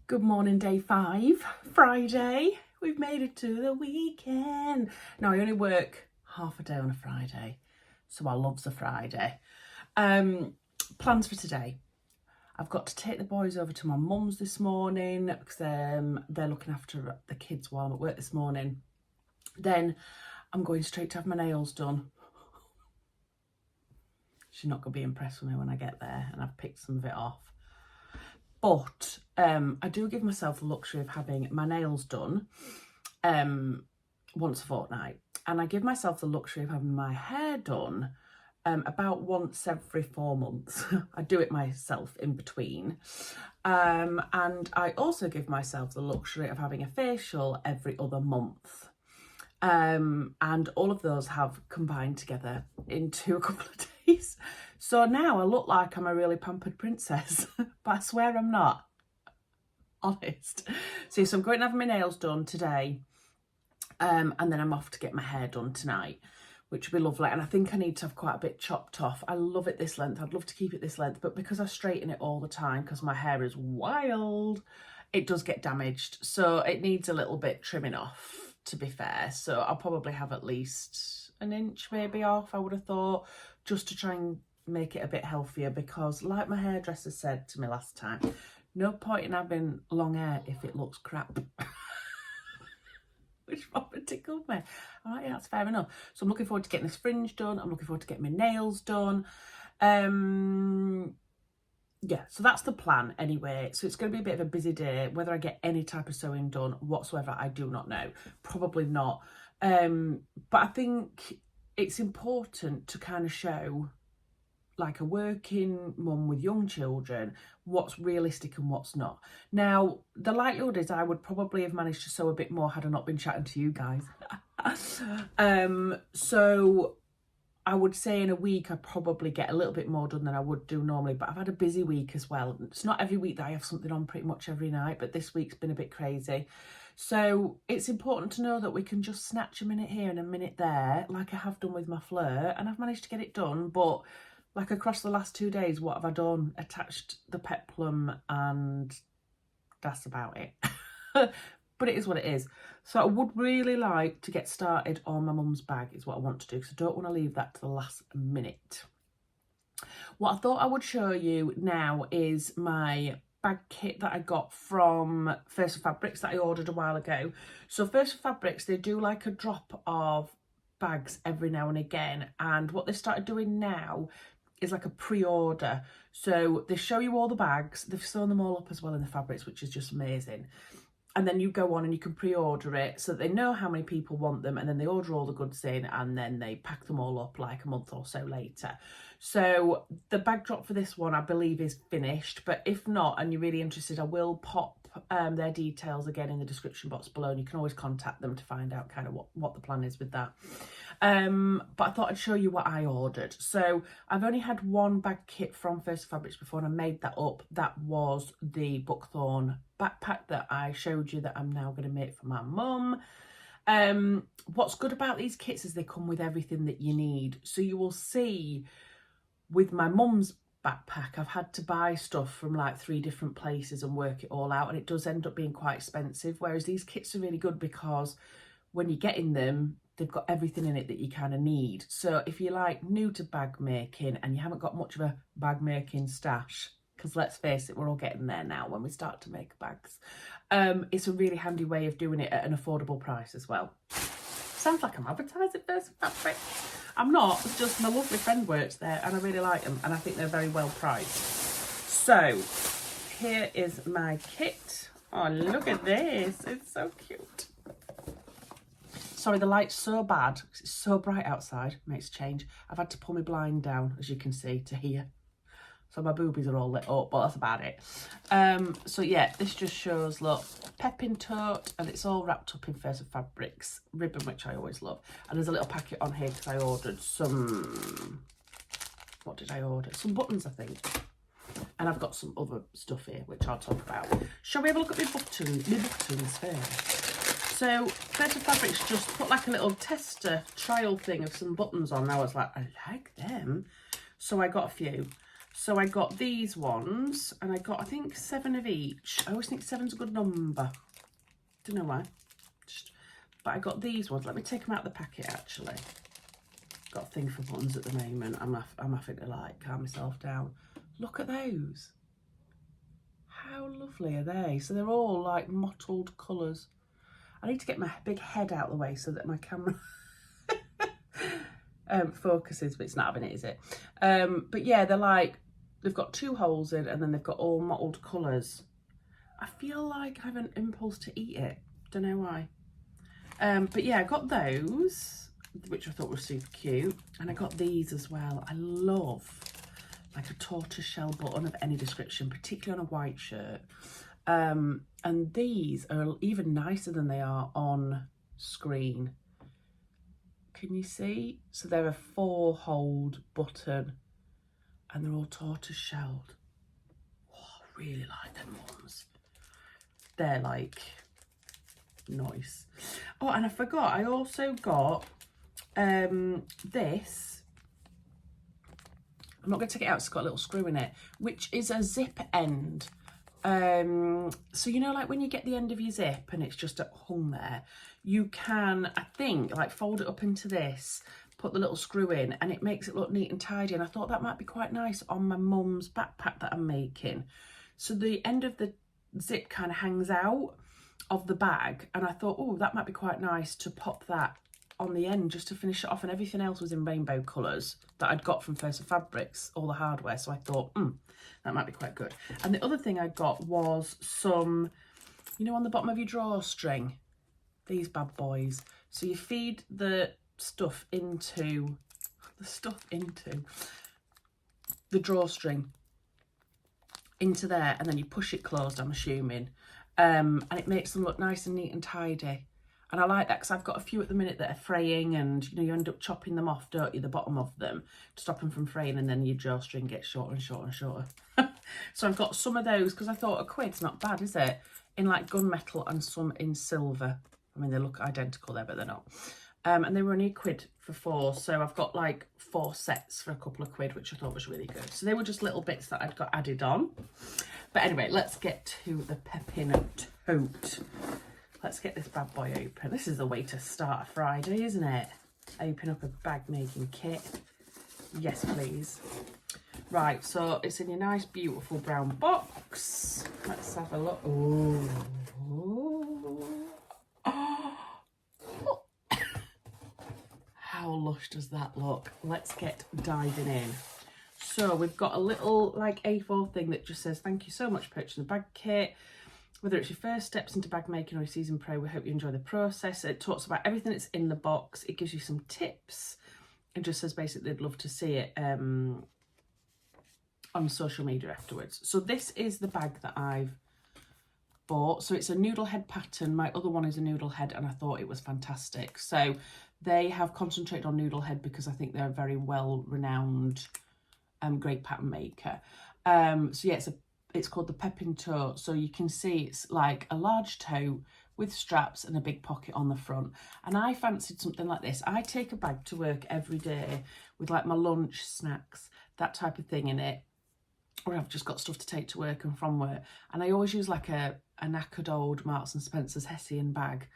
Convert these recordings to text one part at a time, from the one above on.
Good morning, day 5, Friday. We've made it to the weekend. Now, I only work half a day on a Friday, so I loves a Friday. Plans for today. I've got to take the boys over to my mum's this morning because they're looking after the kids while I'm at work this morning. Then I'm going straight to have my nails done. She's not going to be impressed with me when I get there, and I've picked some of it off. But I do give myself the luxury of having my nails done once a fortnight. And I give myself the luxury of having my hair done about once every 4 months. I do it myself in between. And I also give myself the luxury of having a facial every other month. And all of those have combined together into a couple of days. So now I look like I'm a really pampered princess, but I swear I'm not. Honest. So I'm going to have my nails done today, and then I'm off to get my hair done tonight, which will be lovely. And I think I need to have quite a bit chopped off. I love it this length. I'd love to keep it this length, but because I straighten it all the time, because my hair is wild, it does get damaged. So it needs a little bit trimming off, to be fair. So I'll probably have at least an inch maybe off, I would have thought, just to try and make it a bit healthier, because like my hairdresser said to me last time, no point in having long hair if it looks crap. Which proper tickled me. All right, yeah, that's fair enough. So I'm looking forward to getting this fringe done. I'm looking forward to getting my nails done. Yeah, so that's the plan anyway. So it's going to be a bit of a busy day. Whether I get any type of sewing done whatsoever, I do not know. Probably not. But I think it's important to kind of show, like a working mum with young children, what's realistic and what's not. Now, the likelihood is I would probably have managed to sew a bit more had I not been chatting to you guys. So I would say in a week I probably get a little bit more done than I would do normally, but I've had a busy week as well. It's not every week that I have something on pretty much every night, but this week's been a bit crazy. So it's important to know that we can just snatch a minute here and a minute there, like I have done with my fleur, and I've managed to get it done. But like across the last 2 days, what have I done? Attached the peplum, and that's about it. But it is what it is. So I would really like to get started on my mum's bag is what I want to do, because I don't want to leave that to the last minute. What I thought I would show you now is my bag kit that I got from First Fabrics that I ordered a while ago. So First Fabrics, they do like a drop of bags every now and again, and what they started doing now is like a pre-order. So they show you all the bags, they've sewn them all up as well in the fabrics, which is just amazing. And then you go on and you can pre-order it so that they know how many people want them, and then they order all the goods in, and then they pack them all up like a month or so later. So the bag drop for this one I believe is finished, but if not and you're really interested, I will pop their details again in the description box below, and you can always contact them to find out kind of what the plan is with that. But I thought I'd show you what I ordered. So I've only had one bag kit from First Fabrics before, and I made that up. That was the buckthorn backpack that I showed you that I'm now going to make for my mum. What's good about these kits is they come with everything that you need. So you will see with my mum's backpack, I've had to buy stuff from like 3 different places and work it all out, and it does end up being quite expensive, whereas these kits are really good because when you get in them, they've got everything in it that you kind of need. So if you're like new to bag making and you haven't got much of a bag making stash, because let's face it, we're all getting there now when we start to make bags, it's a really handy way of doing it at an affordable price as well. Sounds like I'm advertising First Fabrics. I'm not, it's just my lovely friend works there and I really like them, and I think they're very well priced. So here is my kit. Oh, look at this, it's so cute. Sorry, the light's so bad because it's so bright outside. Makes a change. I've had to pull my blind down, as you can see, to here. So my boobies are all lit up, but that's about it. So yeah, this just shows, look, Pepin tote, and it's all wrapped up in First Fabrics ribbon, which I always love. And there's a little packet on here because I ordered some, what did I order? Some buttons, I think. And I've got some other stuff here, which I'll talk about. Shall we have a look at my buttons first? So First Fabrics just put like a little tester trial thing of some buttons on. I was like, I like them. So I got a few. So I got these ones, and I got, I think, 7 of each. I always think 7's a good number. Don't know why. But I got these ones. Let me take them out of the packet, actually. Got a thing for buttons at the moment. I'm having to, like, calm myself down. Look at those. How lovely are they? So they're all, like, mottled colours. I need to get my big head out of the way so that my camera focuses, but it's not having it, is it? But yeah, they're like, they've got 2 holes in, and then they've got all mottled colours. I feel like I have an impulse to eat it. Don't know why. But yeah, I got those, which I thought were super cute. And I got these as well. I love like a tortoiseshell button of any description, particularly on a white shirt. And these are even nicer than they are on screen. Can you see? So they're a 4-holed button, and they're all tortoise-shelled. Oh, I really like them ones. They're like nice. Oh, and I forgot, I also got this. I'm not going to take it out, it's got a little screw in it, which is a zip end. So you know, like when you get the end of your zip and it's just hung there, you can, I think, like fold it up into this, put the little screw in, and it makes it look neat and tidy. And I thought that might be quite nice on my mum's backpack that I'm making. So the end of the zip kind of hangs out of the bag, and I thought, oh, that might be quite nice to pop that on the end just to finish it off. And everything else was in rainbow colours that I'd got from First Fabrics, all the hardware. So I thought, that might be quite good. And the other thing I got was some, you know, on the bottom of your drawstring, these bad boys. So you feed the stuff into the drawstring into there, and then you push it closed, I'm assuming, and it makes them look nice and neat and tidy. And I like that because I've got a few at the minute that are fraying, and you know, you end up chopping them off, don't you, the bottom of them, to stop them from fraying, and then your drawstring gets shorter and shorter and shorter. So I've got some of those because I thought £1's not bad, is it? In like gunmetal and some in silver. I mean, they look identical there, but they're not. And they were only £1 for 4, so I've got like 4 sets for a couple of quid, which I thought was really good. So they were just little bits that I'd got added on. But anyway, let's get to the Pepin tote. Let's get this bad boy open. This is the way to start a Friday, isn't it? Open up a bag making kit. Yes, please. Right, so it's in your nice, beautiful brown box. Let's have a look. Ooh. How lush does that look? Let's get diving in. So we've got a little like A4 thing that just says, thank you so much for purchasing the bag kit. Whether it's your first steps into bag making or a seasoned pro, we hope you enjoy the process. It talks about everything that's in the box. It gives you some tips. It just says basically they'd love to see it on social media afterwards. So this is the bag that I've bought. So it's a noodle head pattern. My other one is a noodle head, and I thought it was fantastic. So they have concentrated on noodle head because I think they're a very well renowned great pattern maker. So yeah, it's called the Pepin tote. So you can see it's like a large tote with straps and a big pocket on the front. And I fancied something like this. I take a bag to work every day with like my lunch, snacks, that type of thing in it. Or I've just got stuff to take to work and from work. And I always use like a knackered old Marks and Spencer's Hessian bag.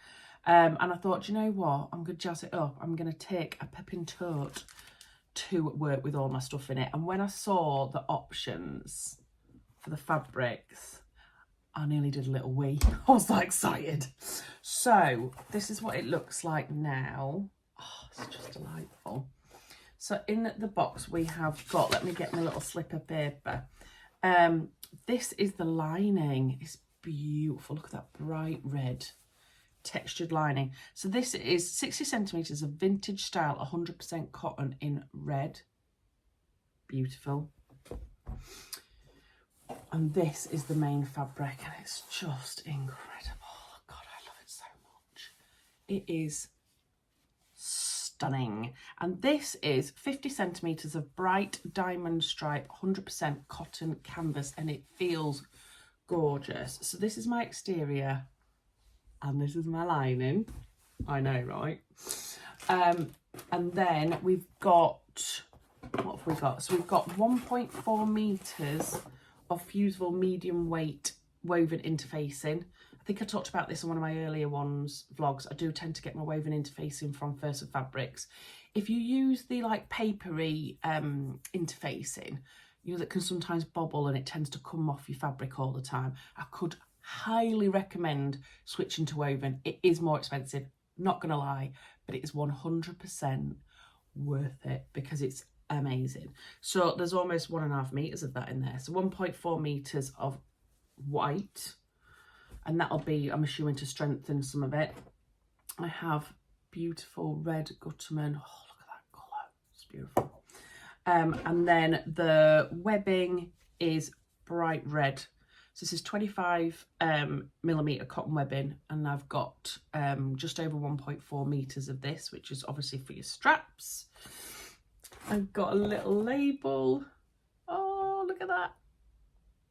And I thought, you know what? I'm going to jazz it up. I'm going to take a Pepin tote to work with all my stuff in it. And when I saw the options for the fabrics, I nearly did a little wee. I was that excited. So this is what it looks like now. Oh, it's just delightful. So in the box we have got, let me get my little slip of paper. This is the lining. It's beautiful. Look at that bright red textured lining. So this is 60 centimeters of vintage style 100% cotton in red. Beautiful. And this is the main fabric, and it's just incredible. God, I love it so much. It is stunning. And this is 50 centimeters of bright diamond stripe 100% cotton canvas, and it feels gorgeous. So this is my exterior, and this is my lining. I know, right? And then we've got What have we got? So we've got 1.4 meters of fusible medium weight woven interfacing. I think I talked about this in one of my earlier vlogs. I do tend to get my woven interfacing from First of Fabrics. If you use the like papery interfacing, you know, that can sometimes bobble and it tends to come off your fabric all the time, I could highly recommend switching to woven. It is more expensive, not gonna lie, but it is 100% worth it because it's amazing. So there's almost 1.5 meters of that in there. So 1.4 meters of white, and that'll be, I'm assuming, to strengthen some of it. I have beautiful red Gutterman. Oh, look at that colour, it's beautiful. And then the webbing is bright red. So this is 25 millimeter cotton webbing, and I've got just over 1.4 meters of this, which is obviously for your straps. I've got a little label. Oh, look at that.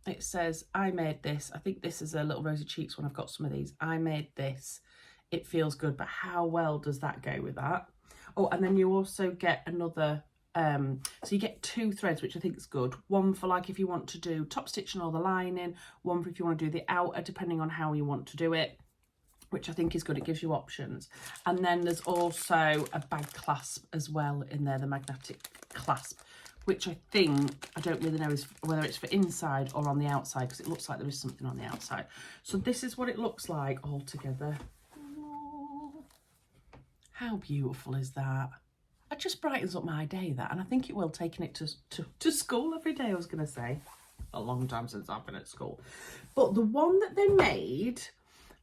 It says, I made this. I think this is a little Rosy Cheeks one. I've got some of these. I made this. It feels good, but how well does that go with that? Oh, and then you also get another, so you get 2 threads, which I think is good. One for like if you want to do top stitching or the lining, one for if you want to do the outer, depending on how you want to do it, which I think is good. It gives you options. And then there's also a bag clasp as well in there, the magnetic clasp, which I think, I don't really know whether it's for inside or on the outside, because it looks like there is something on the outside. So this is what it looks like all together. Oh, how beautiful is that? It just brightens up my day, that, and I think it will, taking it to school every day. I was going to say, a long time since I've been at school. But the one that they made,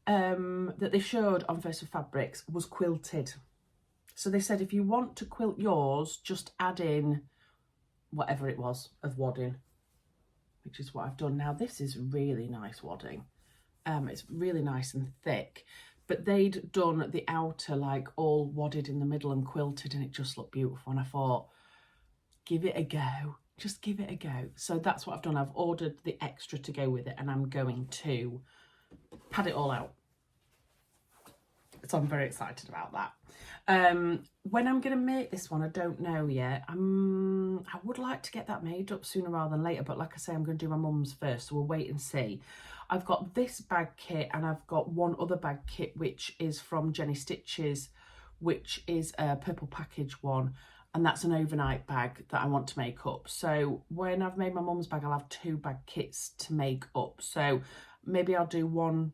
that they showed on First of Fabrics, was quilted. So they said if you want to quilt yours, just add in whatever it was of wadding, which is what I've done. Now this is really nice wadding. It's really nice and thick, but they'd done the outer like all wadded in the middle and quilted, and it just looked beautiful, and I thought, give it a go, just give it a go. So that's what I've done. I've ordered the extra to go with it, and I'm going to pad it all out. So I'm very excited about that. When I'm going to make this one, I don't know yet. I would like to get that made up sooner rather than later, but like I say, I'm going to do my mum's first, so we'll wait and see. I've got this bag kit, and I've got one other bag kit, which is from Jenny Stitches, which is a purple package one, and that's an overnight bag that I want to make up. So when I've made my mum's bag, I'll have 2 bag kits to make up. So maybe I'll do one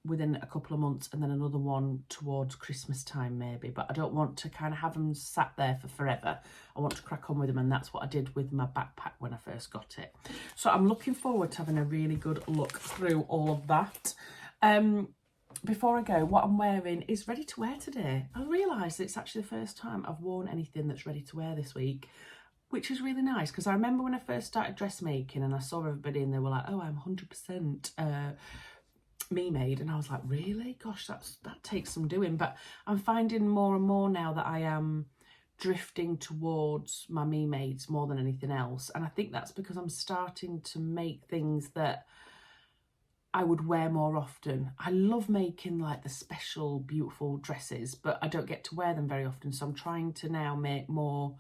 within a couple of months and then another one towards Christmas time maybe, but I don't want to kind of have them sat there for forever. I want to crack on with them, and that's what I did with my backpack when I first got it. So I'm looking forward to having a really good look through all of that. Before I go, what I'm wearing is ready to wear today. I realised it's actually the first time I've worn anything that's ready to wear this week, which is really nice, because I remember when I first started dressmaking and I saw everybody and they were like, oh, I'm 100% me made, and I was like, really? Gosh, that takes some doing. But I'm finding more and more now that I am drifting towards my me mades more than anything else, and I think that's because I'm starting to make things that I would wear more often. I love making like the special beautiful dresses, but I don't get to wear them very often, so I'm trying to now make more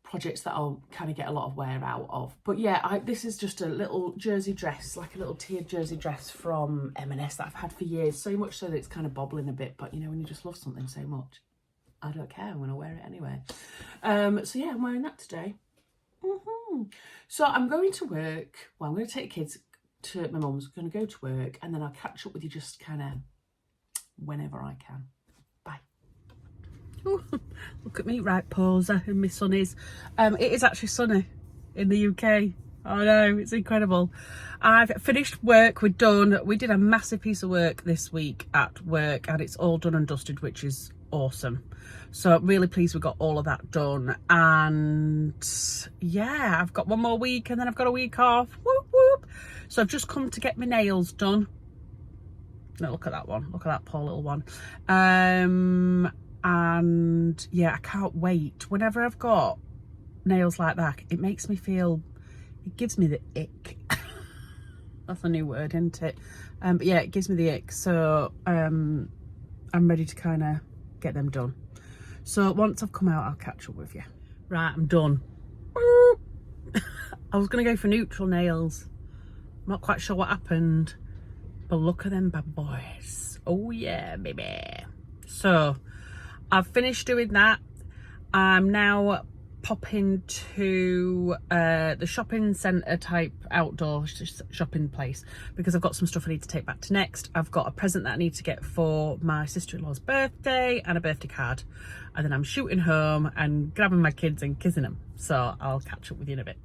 projects that I'll kind of get a lot of wear out of. But yeah, this is just a little jersey dress, like a little tiered jersey dress from M&S that I've had for years, so much so that it's kind of bobbling a bit, but you know, when you just love something so much, I don't care, I'm gonna wear it anyway. So yeah, I'm wearing that today. So I'm going to work, well, I'm going to take the kids to my mum's, going to go to work, and then I'll catch up with you just kind of whenever I can. Ooh, look at me, right poser in my sunnies. It is actually sunny in the UK. I know, it's incredible. I've finished work, we're done. We did a massive piece of work this week at work, and it's all done and dusted, which is awesome. So really pleased we got all of that done. And yeah, I've got one more week and then I've got a week off. Whoop, whoop. So I've just come to get my nails done. No, look at that one. Look at that poor little one. And yeah, I can't wait. Whenever I've got nails like that, it makes me feel, it gives me the ick. That's a new word, isn't it? But yeah, it gives me the ick. So I'm ready to kind of get them done. So once I've come out, I'll catch up with you. Right, I'm done. I was going to go for neutral nails. I'm not quite sure what happened, but look at them bad boys. Oh yeah, baby. So I've finished doing that. I'm now popping to the shopping centre type outdoor shopping place because I've got some stuff I need to take back to Next. I've got a present that I need to get for my sister-in-law's birthday and a birthday card, and then I'm shooting home and grabbing my kids and kissing them. So I'll catch up with you in a bit.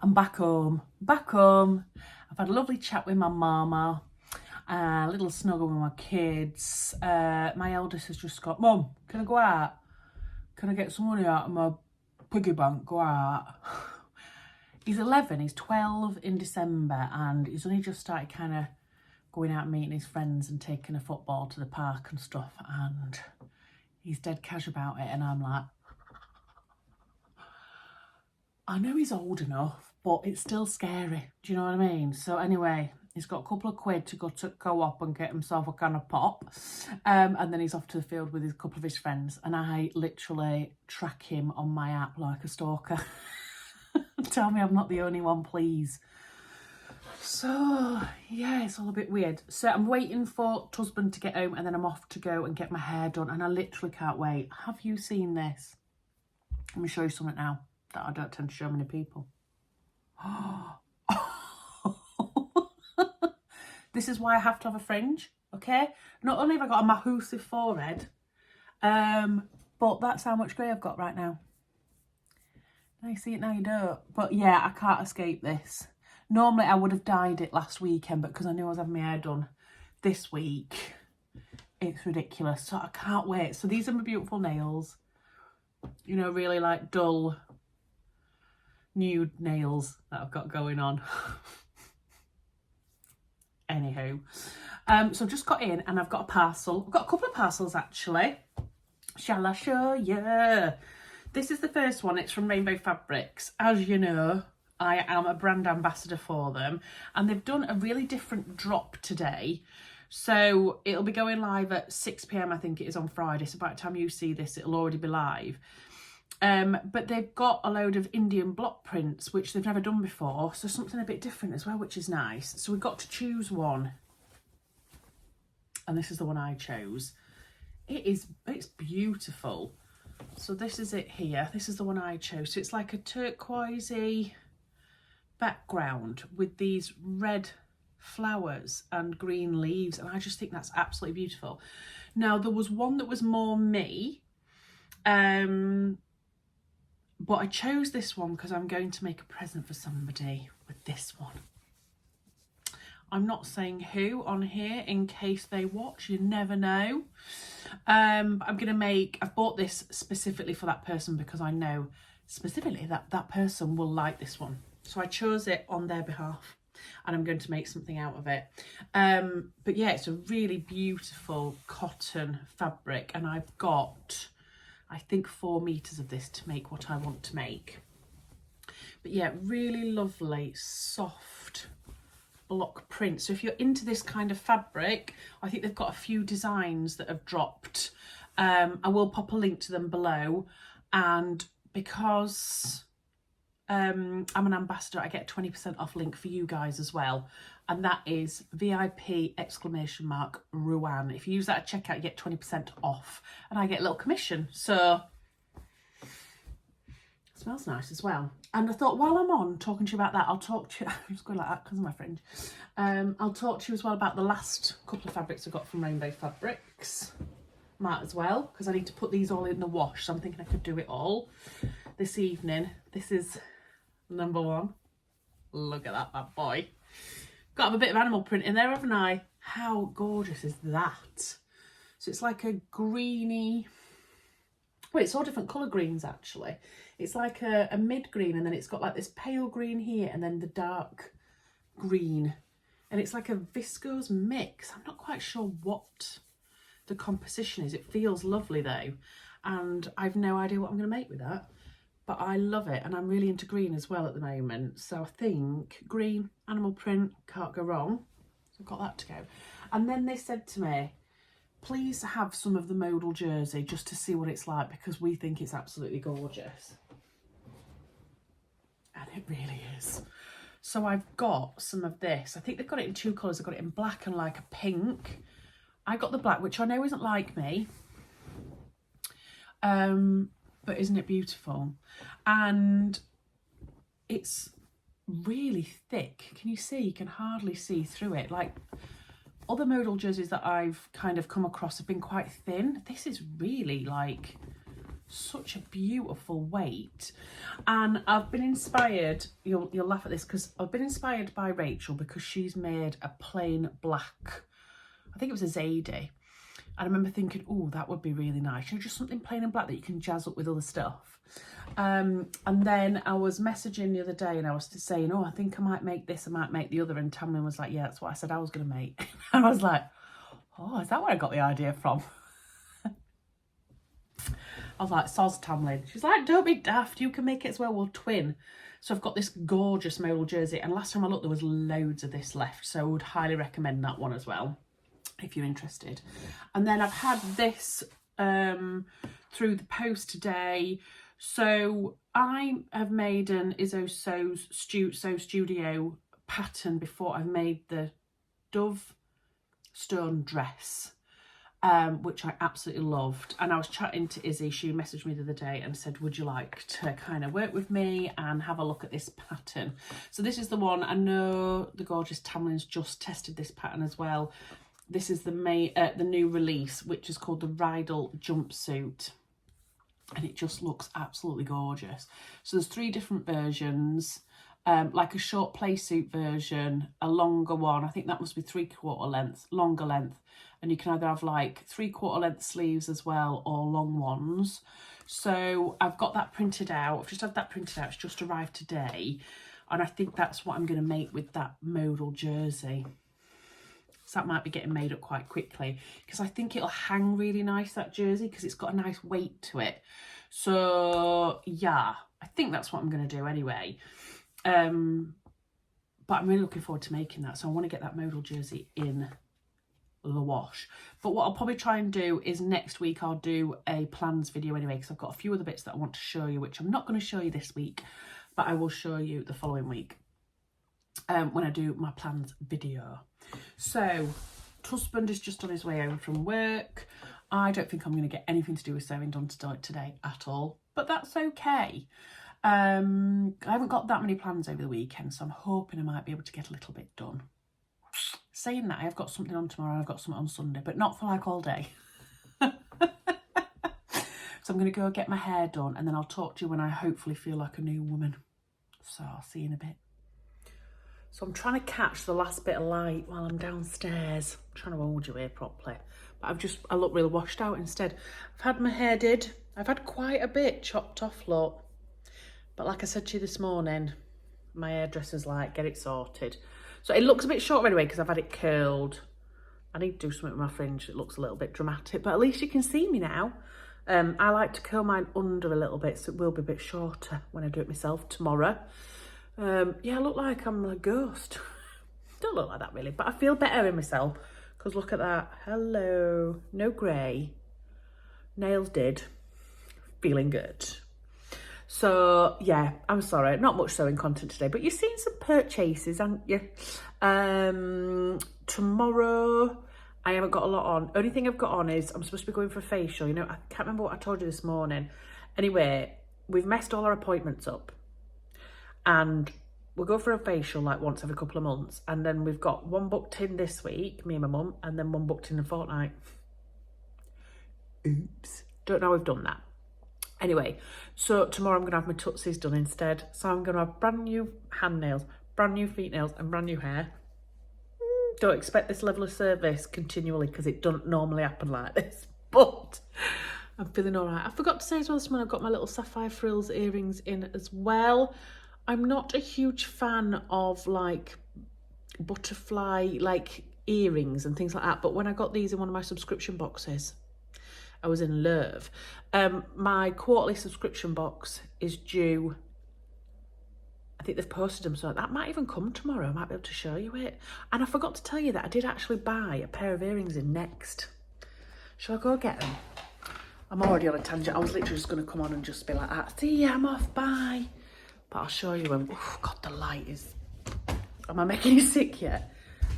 I'm back home. I've had a lovely chat with my mama, a little snuggle with my kids. My eldest has just got, Mum, can I go out? Can I get some money out of my piggy bank? Go out. He's 11, he's 12 in December, and he's only just started kind of going out and meeting his friends and taking a football to the park and stuff, and he's dead cash about it, and I'm like, I know he's old enough, but it's still scary. Do you know what I mean? So anyway, he's got a couple of quid to go to Co-op and get himself a can of pop. And then he's off to the field with a couple of his friends. And I literally track him on my app like a stalker. Tell me I'm not the only one, please. So, yeah, it's all a bit weird. So I'm waiting for husband to get home, and then I'm off to go and get my hair done. And I literally can't wait. Have you seen this? Let me show you something now that I don't tend to show many people. This is why I have to have a fringe, okay? Not only have I got a massive forehead, but that's how much grey I've got right now. Now you see it, now you don't. But yeah, I can't escape this. Normally I would have dyed it last weekend, but because I knew I was having my hair done this week, it's ridiculous. So I can't wait. So these are my beautiful nails. You know, really like dull nude nails that I've got going on. Anywho, so I've just got in and I've got a parcel. I've got a couple of parcels actually. Shall I show you? This is the first one. It's from Rainbow Fabrics. As you know, I am a brand ambassador for them, and they've done a really different drop today. So it'll be going live at 6 p.m. I think it is on Friday. So by the time you see this, it'll already be live. But they've got a load of Indian block prints, which they've never done before. So something a bit different as well, which is nice. So we've got to choose one. And this is the one I chose. It's beautiful. So this is it here. This is the one I chose. So it's like a turquoisey background with these red flowers and green leaves. And I just think that's absolutely beautiful. Now, there was one that was more me. But I chose this one because I'm going to make a present for somebody with this one. I'm not saying who on here in case they watch, you never know. But I've bought this specifically for that person because I know specifically that that person will like this one. So I chose it on their behalf and I'm going to make something out of it. But yeah, it's a really beautiful cotton fabric, and I've got, I think, 4 meters of this to make what I want to make. But yeah, really lovely, soft block print. So if you're into this kind of fabric, I think they've got a few designs that have dropped. I will pop a link to them below, and because I'm an ambassador, I get a 20% off link for you guys as well, and that is VIP Ruan. If you use that at checkout, you get 20% off, and I get a little commission. So it smells nice as well. And I thought, while I'm on talking to you about that, I'll talk to you, I'm just going like that because of my fringe. I'll talk to you as well about the last couple of fabrics I got from Rainbow Fabrics. Might as well, because I need to put these all in the wash, so I'm thinking I could do it all this evening. This is number one. Look at that bad boy. Got to have a bit of animal print in there, haven't I? How gorgeous is that? So it's like a greeny, well, it's all different colour greens actually. It's like a mid-green, and then it's got like this pale green here and then the dark green. And it's like a viscose mix. I'm not quite sure what the composition is. It feels lovely though. And I've no idea what I'm going to make with that. But I love it, and I'm really into green as well at the moment. So I think green, animal print, can't go wrong. So I've got that to go. And then they said to me, please have some of the modal jersey just to see what it's like, because we think it's absolutely gorgeous. And it really is. So I've got some of this. I think they've got it in two colours. They've got it in black and like a pink. I got the black, which I know isn't like me. But isn't it beautiful? And it's really thick. Can you see? You can hardly see through it. Like other modal jerseys that I've kind of come across have been quite thin. This is really like such a beautiful weight. And I've been inspired, you'll laugh at this, because I've been inspired by Rachel because she's made a plain black, I think it was a Zadie. And I remember thinking, oh, that would be really nice. You know, just something plain and black that you can jazz up with other stuff. And then I was messaging the other day and I was saying, oh, I think I might make this, I might make the other. And Tamlin was like, yeah, that's what I said I was going to make. And I was like, oh, is that where I got the idea from? I was like, soz Tamlin. She's like, don't be daft, you can make it as well, we'll twin. So I've got this gorgeous modal jersey. And last time I looked, there was loads of this left. So I would highly recommend that one as well, if you're interested. And then I've had this through the post today. So I have made an IzzoSewStudio pattern before. I've made the dove stone dress, which I absolutely loved. And I was chatting to Izzy. She messaged me the other day and said, would you like to kind of work with me and have a look at this pattern? So this is the one. I know the gorgeous Tamlin's just tested this pattern as well. This is the new release, which is called the Rydal Jumpsuit. And it just looks absolutely gorgeous. So there's 3 different versions, like a short play suit version, a longer one. I think that must be 3/4 length, longer length. And you can either have like 3/4 length sleeves as well, or long ones. So I've got that printed out. I've just had that printed out. It's just arrived today. And I think that's what I'm going to make with that modal jersey. So that might be getting made up quite quickly, because I think it'll hang really nice, that jersey, because it's got a nice weight to it. So yeah, I think that's what I'm going to do anyway. But I'm really looking forward to making that. So I want to get that modal jersey in the wash. But what I'll probably try and do is next week I'll do a plans video anyway, because I've got a few other bits that I want to show you, which I'm not going to show you this week, but I will show you the following week when I do my plans video. So husband is just on his way home from work. I don't think I'm going to get anything to do with sewing done today at all, but that's okay. I haven't got that many plans over the weekend, so I'm hoping I might be able to get a little bit done. Saying that, I've got something on tomorrow and I've got something on Sunday, but not for like all day. So I'm going to go get my hair done, and then I'll talk to you when I hopefully feel like a new woman. So I'll see you in a bit. So I'm trying to catch the last bit of light while I'm downstairs. I'm trying to hold you here properly. But I look really washed out instead. I've had my hair did. I've had quite a bit chopped off, look. But like I said to you this morning, my hairdresser's like, get it sorted. So it looks a bit short anyway, because I've had it curled. I need to do something with my fringe. It looks a little bit dramatic, but at least you can see me now. I like to curl mine under a little bit, so it will be a bit shorter when I do it myself tomorrow. Yeah, I look like I'm a ghost. Don't look like that really, but I feel better in myself, because look at that. Hello, no grey. Nails did. Feeling good. So yeah, I'm sorry, not much sewing content today, but you've seen some purchases, haven't you? Tomorrow I haven't got a lot on. Only thing I've got on is I'm supposed to be going for a facial. You know, I can't remember what I told you this morning. Anyway, we've messed all our appointments up. And we'll go for a facial like once every couple of months. And then we've got one booked in this week, me and my mum, and then one booked in a fortnight. Oops. Don't know we've done that. Anyway, so tomorrow I'm going to have my tootsies done instead. So I'm going to have brand new hand nails, brand new feet nails and brand new hair. Don't expect this level of service continually because it doesn't normally happen like this. But I'm feeling all right. I forgot to say as well this morning I've got my little sapphire frills earrings in as well. I'm not a huge fan of like butterfly like earrings and things like that, but when I got these in one of my subscription boxes, I was in love. My quarterly subscription box is due. I think they've posted them, so that might even come tomorrow. I might be able to show you it. And I forgot to tell you that I did actually buy a pair of earrings in Next. Shall I go get them? I'm already on a tangent. I was literally just going to come on and just be like, see ya, I'm off, bye. But I'll show you them. Oh, God, the light is... Am I making you sick yet?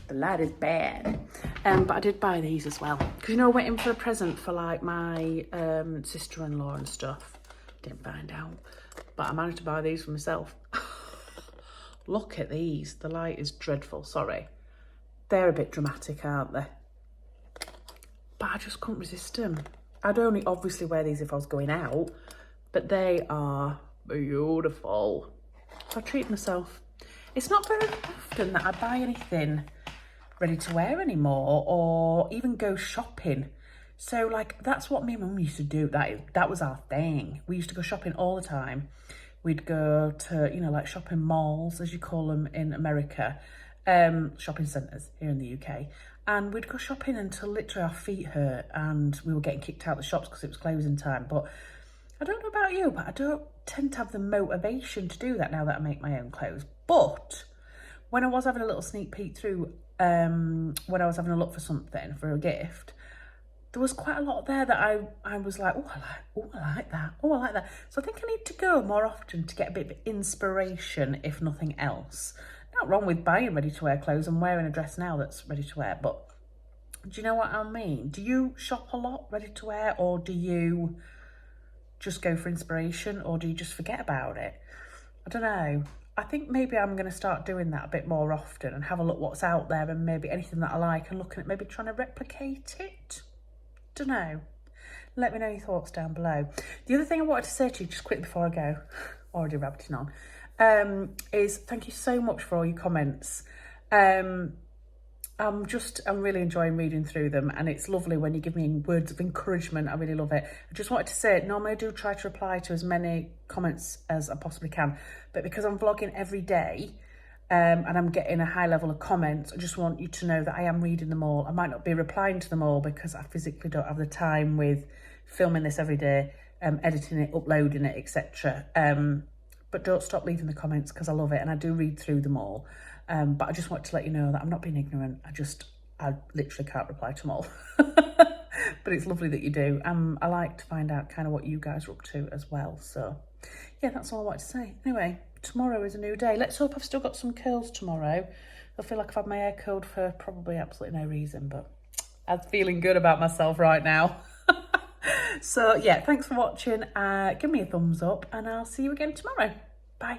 The light is bad. But I did buy these as well. Because, you know, waiting for a present for, like, my sister-in-law and stuff. Didn't find out. But I managed to buy these for myself. Look at these. The light is dreadful. Sorry. They're a bit dramatic, aren't they? But I just couldn't resist them. I'd only obviously wear these if I was going out. But they are beautiful. So I treat myself. It's not very often that I buy anything ready to wear anymore or even go shopping. So, like, that's what me and Mum used to do. That was our thing. We used to go shopping all the time. We'd go to, you know, like shopping malls, as you call them in America, shopping centres here in the UK. And we'd go shopping until literally our feet hurt and we were getting kicked out of the shops because it was closing time. But I don't know about you, but I don't tend to have the motivation to do that now that I make my own clothes. But when I was having a little sneak peek through, when I was having a look for something, for a gift, there was quite a lot there that I was like, I like that. So I think I need to go more often to get a bit of inspiration, if nothing else. Not wrong with buying ready-to-wear clothes. I'm wearing a dress now that's ready-to-wear, but do you know what I mean? Do you shop a lot ready-to-wear, or do you just go for inspiration, or do you just forget about it? I don't know. I think maybe I'm going to start doing that a bit more often and have a look what's out there and maybe anything that I like and looking at maybe trying to replicate it. Don't know. Let me know your thoughts down below. The other thing I wanted to say to you just quick before I go, already rabbiting on, is thank you so much for all your comments. I'm really enjoying reading through them, and it's lovely when you give me words of encouragement. I really love it. I just wanted to say, normally I do try to reply to as many comments as I possibly can, but because I'm vlogging every day, and I'm getting a high level of comments, I just want you to know that I am reading them all. I might not be replying to them all because I physically don't have the time with filming this every day, editing it, uploading it, etc. But don't stop leaving the comments because I love it and I do read through them all. But I just want to let you know that I'm not being ignorant. I literally can't reply to them all. But it's lovely that you do. I like to find out kind of what you guys are up to as well. So yeah, that's all I wanted to say. Anyway, tomorrow is a new day. Let's hope I've still got some curls tomorrow. I feel like I've had my hair curled for probably absolutely no reason, but I'm feeling good about myself right now. So yeah, thanks for watching. Give me a thumbs up and I'll see you again tomorrow. Bye.